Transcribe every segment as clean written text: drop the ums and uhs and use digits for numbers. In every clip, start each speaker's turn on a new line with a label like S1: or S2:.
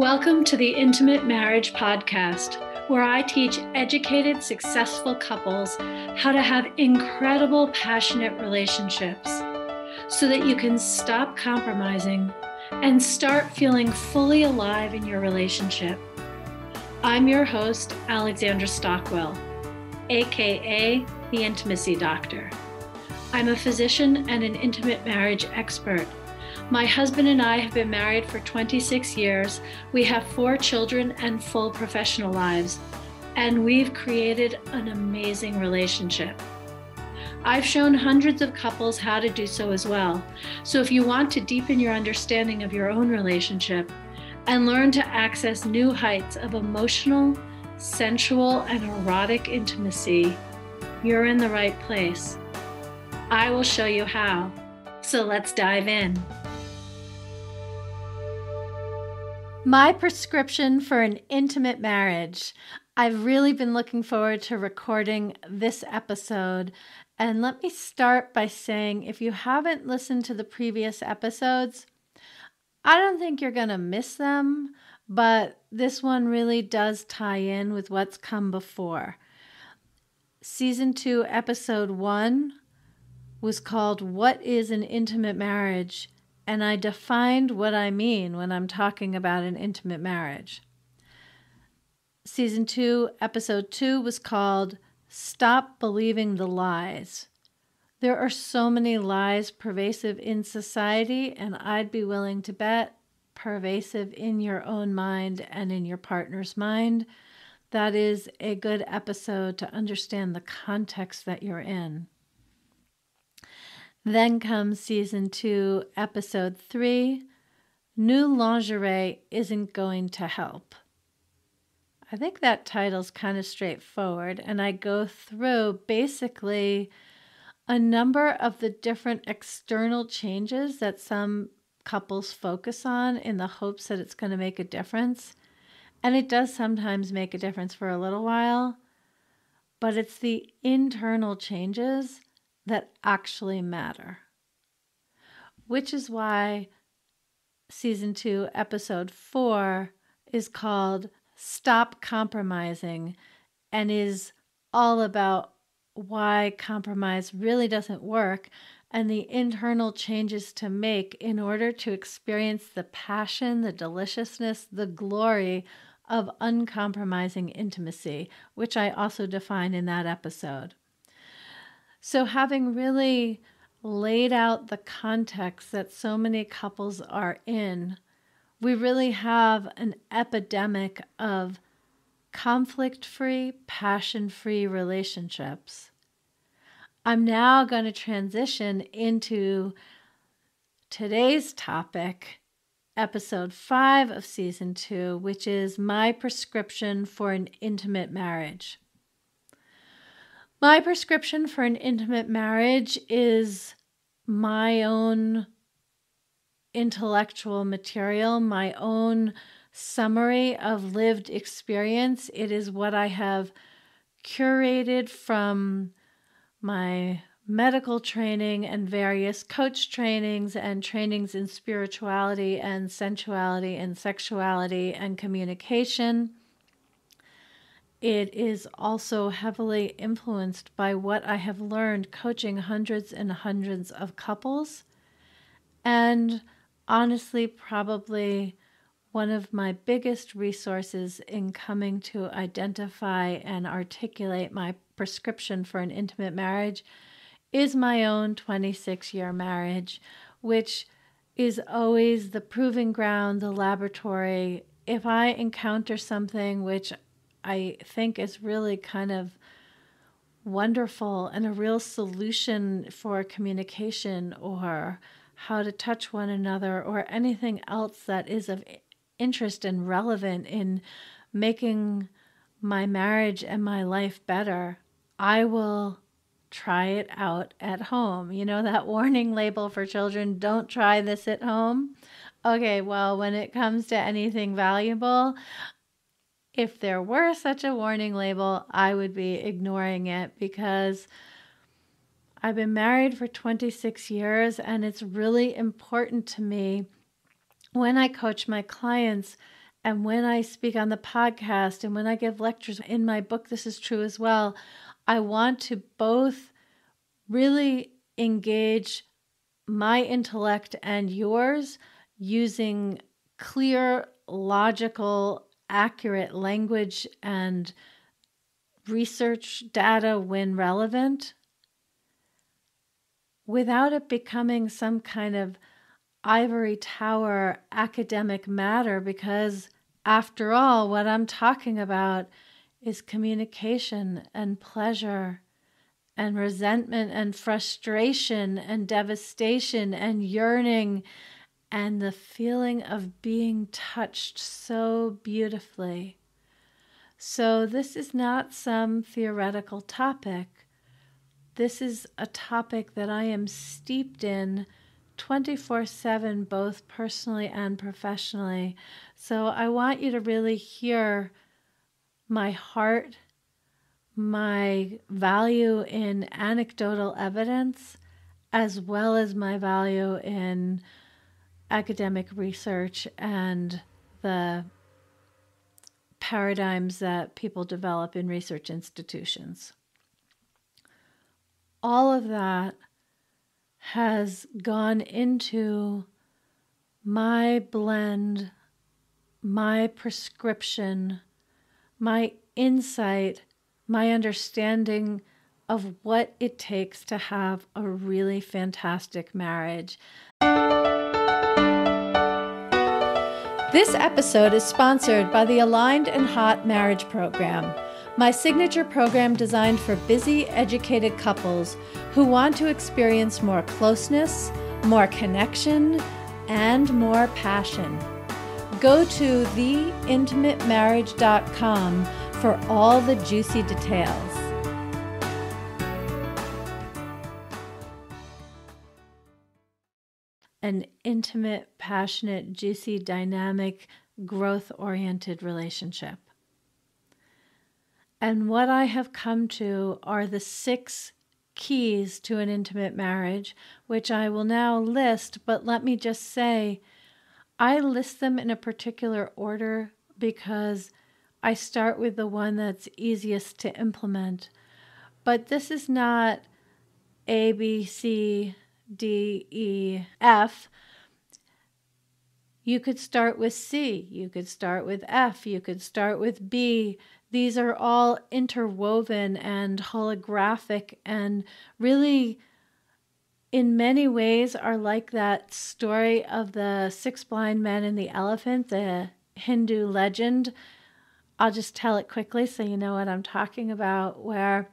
S1: Welcome to the Intimate Marriage Podcast, where I teach educated, successful couples how to have incredible, passionate relationships so that you can stop compromising and start feeling fully alive in your relationship. I'm your host, Alexandra Stockwell, aka the Intimacy Doctor. I'm a physician and an intimate marriage expert. My husband and I have been married for 26 years. We have 4 children and full professional lives, and we've created an amazing relationship. I've shown hundreds of couples how to do so as well. So if you want to deepen your understanding of your own relationship and learn to access new heights of emotional, sensual, and erotic intimacy, you're in the right place. I will show you how. So let's dive in. My prescription for an intimate marriage. I've really been looking forward to recording this episode. And let me start by saying, if you haven't listened to the previous episodes, I don't think you're going to miss them, but this one really does tie in with what's come before. Season 2, episode 1 was called What is an Intimate Marriage? And I defined what I mean when I'm talking about an intimate marriage. Season 2, episode 2 was called Stop Believing the Lies. There are so many lies pervasive in society, and I'd be willing to bet pervasive in your own mind and in your partner's mind. That is a good episode to understand the context that you're in. Then comes season 2, episode 3, New Lingerie Isn't Going to Help. I think that title's kind of straightforward, and I go through basically a number of the different external changes that some couples focus on in the hopes that it's going to make a difference. And it does sometimes make a difference for a little while, but it's the internal changes that actually matter. Which is why season 2, episode 4 is called Stop Compromising and is all about why compromise really doesn't work and the internal changes to make in order to experience the passion, the deliciousness, the glory of uncompromising intimacy, which I also define in that episode. So having really laid out the context that so many couples are in, we really have an epidemic of conflict-free, passion-free relationships. I'm now going to transition into today's topic, episode 5 of season 2, which is my prescription for an intimate marriage. My prescription for an intimate marriage is my own intellectual material, my own summary of lived experience. It is what I have curated from my medical training and various coach trainings and trainings in spirituality and sensuality and sexuality and communication. It is also heavily influenced by what I have learned coaching hundreds and hundreds of couples, and honestly, probably one of my biggest resources in coming to identify and articulate my prescription for an intimate marriage is my own 26-year marriage, which is always the proving ground, the laboratory. If I encounter something which I think is really kind of wonderful and a real solution for communication or how to touch one another or anything else that is of interest and relevant in making my marriage and my life better, I will try it out at home. You know that warning label for children, don't try this at home? Okay, well, when it comes to anything valuable, if there were such a warning label, I would be ignoring it because I've been married for 26 years and it's really important to me when I coach my clients And when I speak on the podcast and when I give lectures in my book, this is true as well. I want to both really engage my intellect and yours using clear, logical, accurate language and research data when relevant, without it becoming some kind of ivory tower academic matter, because after all, what I'm talking about is communication and pleasure and resentment and frustration and devastation and yearning and the feeling of being touched so beautifully. So this is not some theoretical topic. This is a topic that I am steeped in 24/7, both personally and professionally. So I want you to really hear my heart, my value in anecdotal evidence, as well as my value in academic research and the paradigms that people develop in research institutions. All of that has gone into my blend, my prescription, my insight, my understanding of what it takes to have a really fantastic marriage. This episode is sponsored by the Aligned and Hot Marriage Program, my signature program designed for busy, educated couples who want to experience more closeness, more connection, and more passion. Go to theintimatemarriage.com for all the juicy details. An intimate, passionate, juicy, dynamic, growth-oriented relationship. And what I have come to are the 6 keys to an intimate marriage, which I will now list, but let me just say, I list them in a particular order because I start with the one that's easiest to implement. But this is not A, B, C, D, E, F. You could start with C, you could start with F, you could start with B. These are all interwoven and holographic and really, in many ways, are like that story of the 6 blind men and the elephant, the Hindu legend. I'll just tell it quickly so you know what I'm talking about, where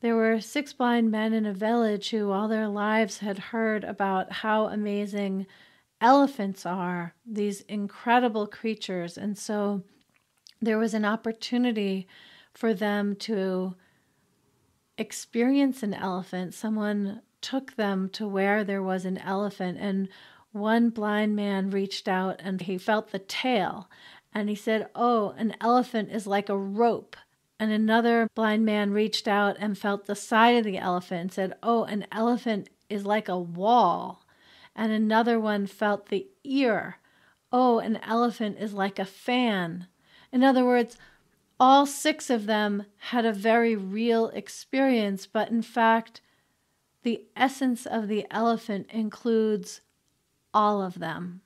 S1: there were 6 blind men in a village who all their lives had heard about how amazing elephants are, these incredible creatures. And so there was an opportunity for them to experience an elephant. Someone took them to where there was an elephant, and one blind man reached out and he felt the tail, and he said, "Oh, an elephant is like a rope." And another blind man reached out and felt the side of the elephant and said, "Oh, an elephant is like a wall." And another one felt the ear. "Oh, an elephant is like a fan." In other words, all 6 of them had a very real experience, but in fact, the essence of the elephant includes all of them.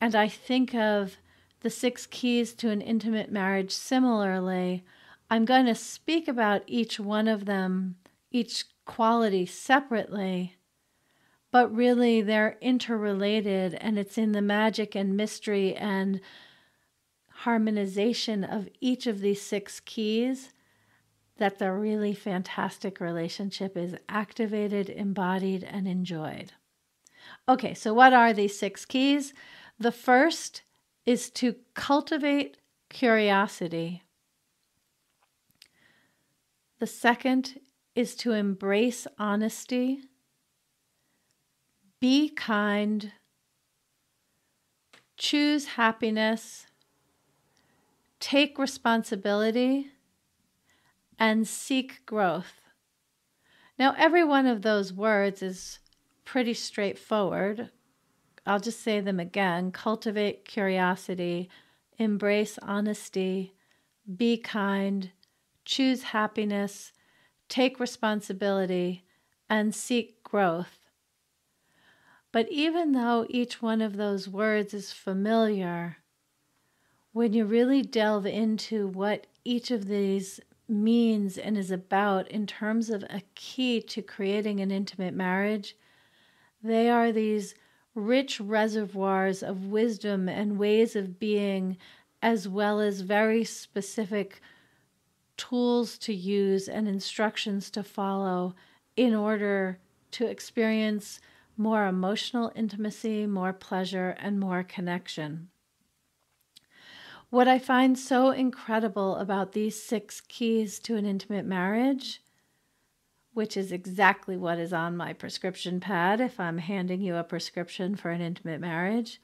S1: And I think of the 6 keys to an intimate marriage similarly. I'm going to speak about each one of them, each quality separately, but really they're interrelated, and it's in the magic and mystery and harmonization of each of these 6 keys that the really fantastic relationship is activated, embodied, and enjoyed. Okay, so what are these 6 keys? The first is to cultivate curiosity. The second is to embrace honesty, be kind, choose happiness, take responsibility, and seek growth. Now, every one of those words is pretty straightforward. I'll just say them again. Cultivate curiosity, embrace honesty, be kind, choose happiness, take responsibility, and seek growth. But even though each one of those words is familiar, when you really delve into what each of these means and is about in terms of a key to creating an intimate marriage, they are these rich reservoirs of wisdom and ways of being, as well as very specific tools to use and instructions to follow in order to experience more emotional intimacy, more pleasure, and more connection. What I find so incredible about these 6 keys to an intimate marriage, which is exactly what is on my prescription pad if I'm handing you a prescription for an intimate marriage,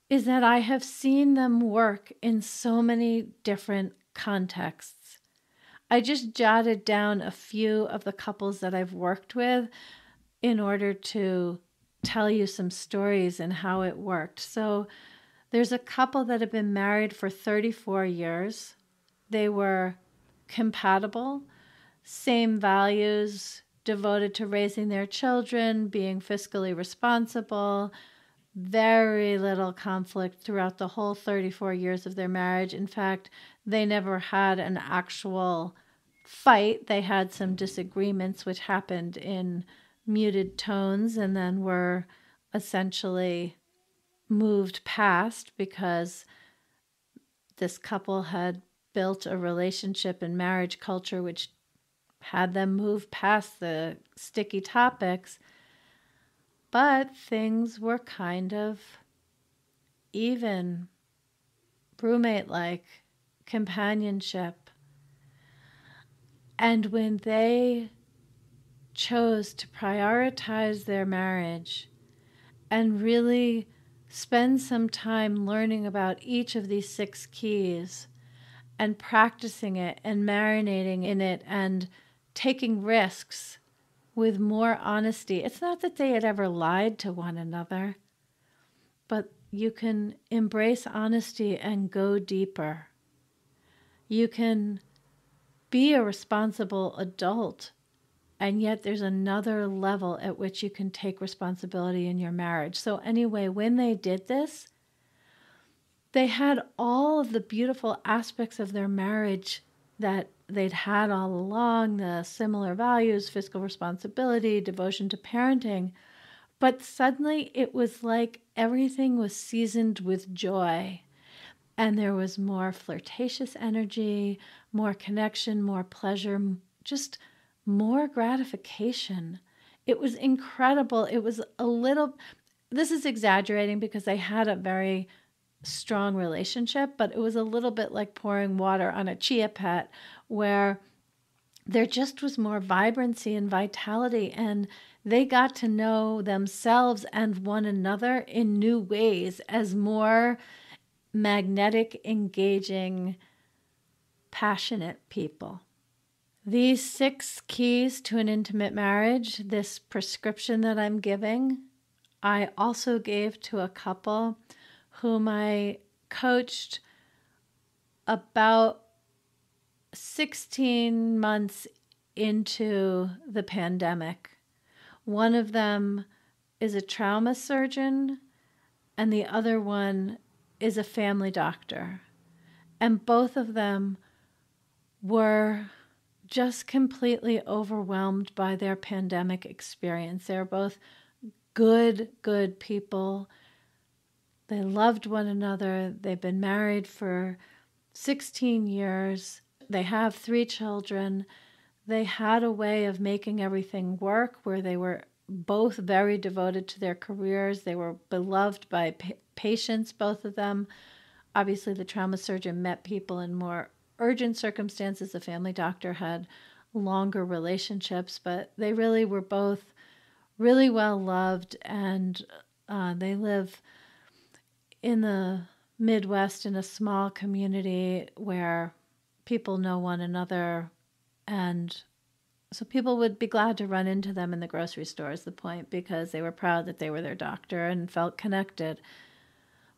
S1: is that I have seen them work in so many different contexts. I just jotted down a few of the couples that I've worked with in order to tell you some stories and how it worked. So there's a couple that have been married for 34 years. They were compatible, same values, devoted to raising their children, being fiscally responsible, very little conflict throughout the whole 34 years of their marriage. In fact, they never had an actual fight. They had some disagreements which happened in muted tones and then were essentially moved past because this couple had built a relationship and marriage culture which had them move past the sticky topics. But things were kind of even, roommate-like, companionship. And when they chose to prioritize their marriage and really spend some time learning about each of these 6 keys and practicing it and marinating in it and taking risks with more honesty. It's not that they had ever lied to one another, but you can embrace honesty and go deeper. You can be a responsible adult, and yet there's another level at which you can take responsibility in your marriage. So anyway, when they did this, they had all of the beautiful aspects of their marriage that they'd had all along, the similar values, fiscal responsibility, devotion to parenting. But suddenly it was like everything was seasoned with joy. And there was more flirtatious energy, more connection, more pleasure, just more gratification. It was incredible. It was this is exaggerating because they had a very strong relationship, but it was a little bit like pouring water on a chia pet where there just was more vibrancy and vitality, and they got to know themselves and one another in new ways as more magnetic, engaging, passionate people. These 6 keys to an intimate marriage, this prescription that I'm giving, I also gave to a couple whom I coached about 16 months into the pandemic. One of them is a trauma surgeon, and the other one is a family doctor. And both of them were just completely overwhelmed by their pandemic experience. They're both good people. They loved one another. They've been married for 16 years. They have 3 children. They had a way of making everything work where they were both very devoted to their careers. They were beloved by patients, both of them. Obviously, the trauma surgeon met people in more urgent circumstances. The family doctor had longer relationships, but they really were both really well loved, and they live in the Midwest in a small community where people know one another, and so people would be glad to run into them in the grocery store is the point, because they were proud that they were their doctor and felt connected.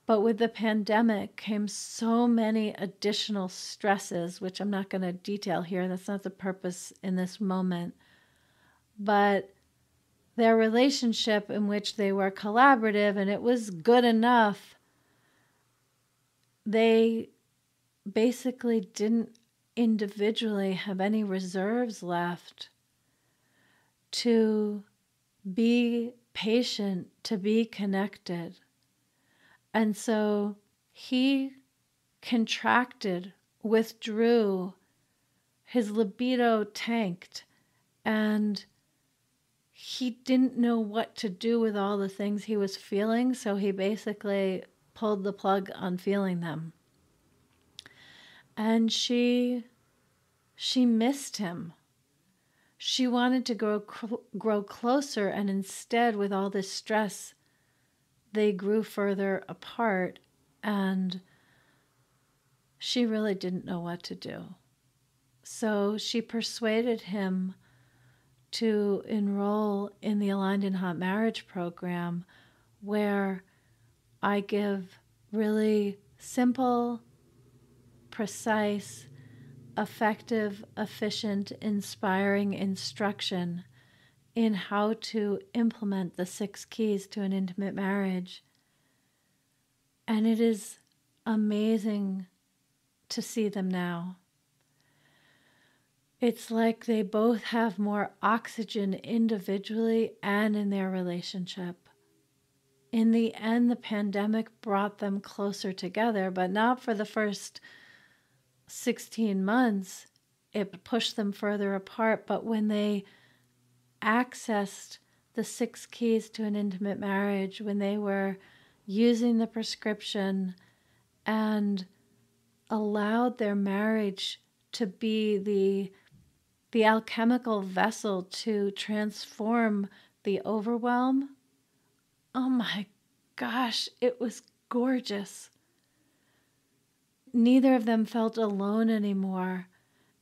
S1: But with the pandemic came so many additional stresses, which I'm not going to detail here. That's not the purpose in this moment. But their relationship, in which they were collaborative and it was good enough, they basically didn't individually have any reserves left to be patient, to be connected. And so he contracted, withdrew, his libido tanked, and he didn't know what to do with all the things he was feeling, so he basically pulled the plug on feeling them. And she missed him. She wanted to grow closer, and instead, with all this stress, they grew further apart, and she really didn't know what to do. So she persuaded him to enroll in the Aligned and Hot Marriage program, where I give really simple, precise, effective, efficient, inspiring instruction in how to implement the 6 keys to an intimate marriage. And it is amazing to see them now. It's like they both have more oxygen individually and in their relationship. In the end, the pandemic brought them closer together, but not for the first 16 months. It pushed them further apart. But when they accessed the 6 keys to an intimate marriage, when they were using the prescription and allowed their marriage to be the alchemical vessel to transform the overwhelm, oh my gosh, it was gorgeous. Neither of them felt alone anymore,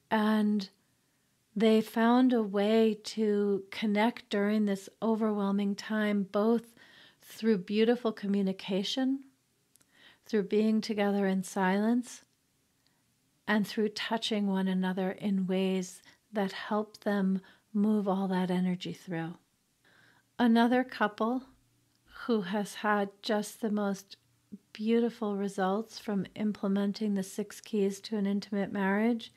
S1: and they found a way to connect during this overwhelming time, both through beautiful communication, through being together in silence, and through touching one another in ways that help them move all that energy through. Another couple who has had just the most beautiful results from implementing the 6 keys to an intimate marriage.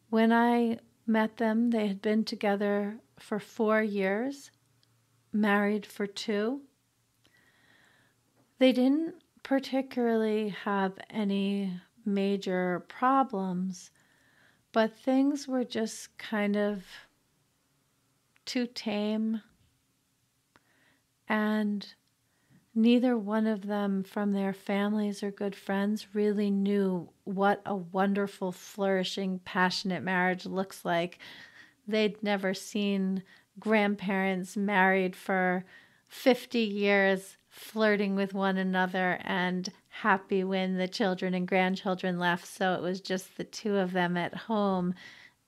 S1: When I met them, they had been together for 4 years, married for 2. They didn't particularly have any major problems, but things were just kind of too tame, and neither one of them from their families or good friends really knew what a wonderful, flourishing, passionate marriage looks like. They'd never seen grandparents married for 50 years flirting with one another and happy when the children and grandchildren left. So it was just the 2 of them at home,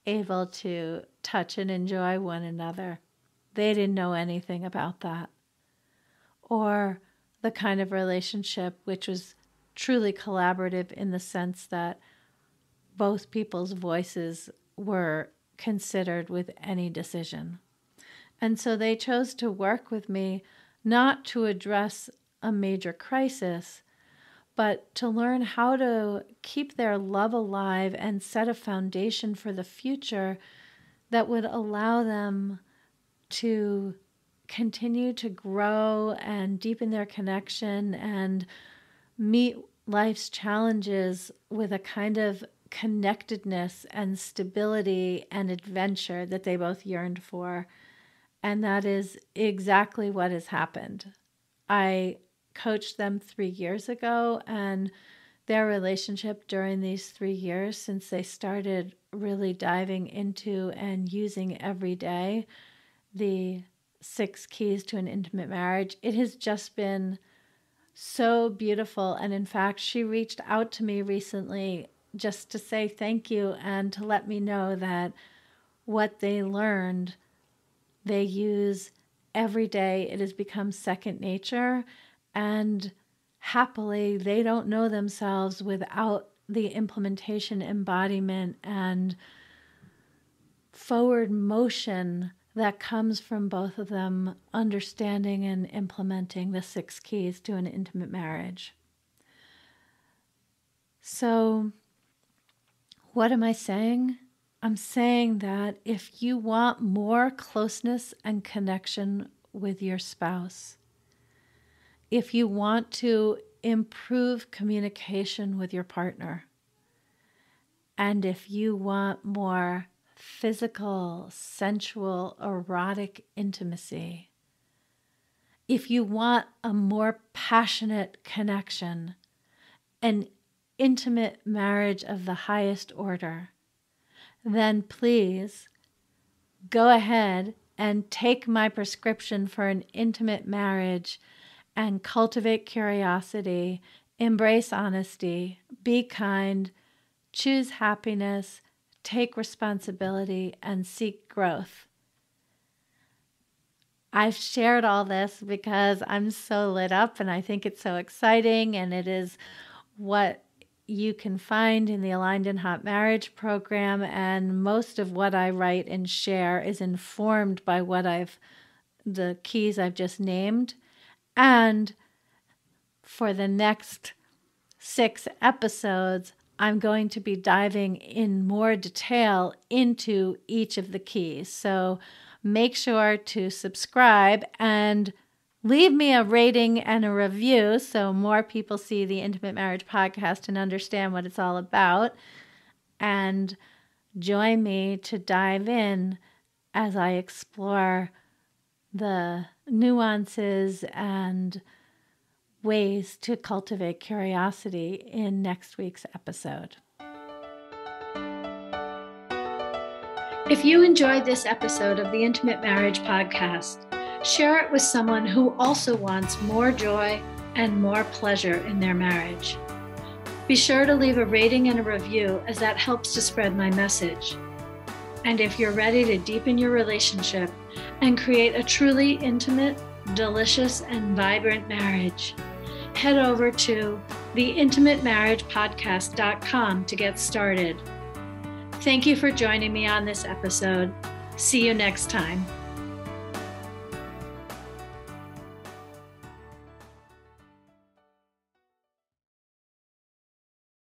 S1: able to touch and enjoy one another. They didn't know anything about that. Or the kind of relationship which was truly collaborative in the sense that both people's voices were considered with any decision. And so they chose to work with me not to address a major crisis, but to learn how to keep their love alive and set a foundation for the future that would allow them to continue to grow and deepen their connection and meet life's challenges with a kind of connectedness and stability and adventure that they both yearned for. And that is exactly what has happened. I coached them 3 years ago, and their relationship during these 3 years, since they started really diving into and using every day the 6 keys to an intimate marriage, it has just been so beautiful. And in fact, she reached out to me recently just to say thank you and to let me know that what they learned, they use every day. It has become second nature. And happily, they don't know themselves without the implementation, embodiment, and forward motion that comes from both of them understanding and implementing the 6 keys to an intimate marriage. So, what am I saying? I'm saying that if you want more closeness and connection with your spouse, if you want to improve communication with your partner, and if you want more physical, sensual, erotic intimacy, if you want a more passionate connection, an intimate marriage of the highest order, then please go ahead and take my prescription for an intimate marriage and cultivate curiosity, embrace honesty, be kind, choose happiness, take responsibility, and seek growth. I've shared all this because I'm so lit up and I think it's so exciting, and it is what you can find in the Aligned and Hot Marriage program, and most of what I write and share is informed by the keys I've just named. And for the next 6 episodes, I'm going to be diving in more detail into each of the keys. So make sure to subscribe and leave me a rating and a review so more people see the Intimate Marriage Podcast and understand what it's all about. And join me to dive in as I explore the nuances and ways to cultivate curiosity in next week's episode. If you enjoyed this episode of the Intimate Marriage Podcast, share it with someone who also wants more joy and more pleasure in their marriage. Be sure to leave a rating and a review, as that helps to spread my message. And if you're ready to deepen your relationship and create a truly intimate, delicious, and vibrant marriage, head over to theintimatemarriagepodcast.com to get started. Thank you for joining me on this episode. See you next time.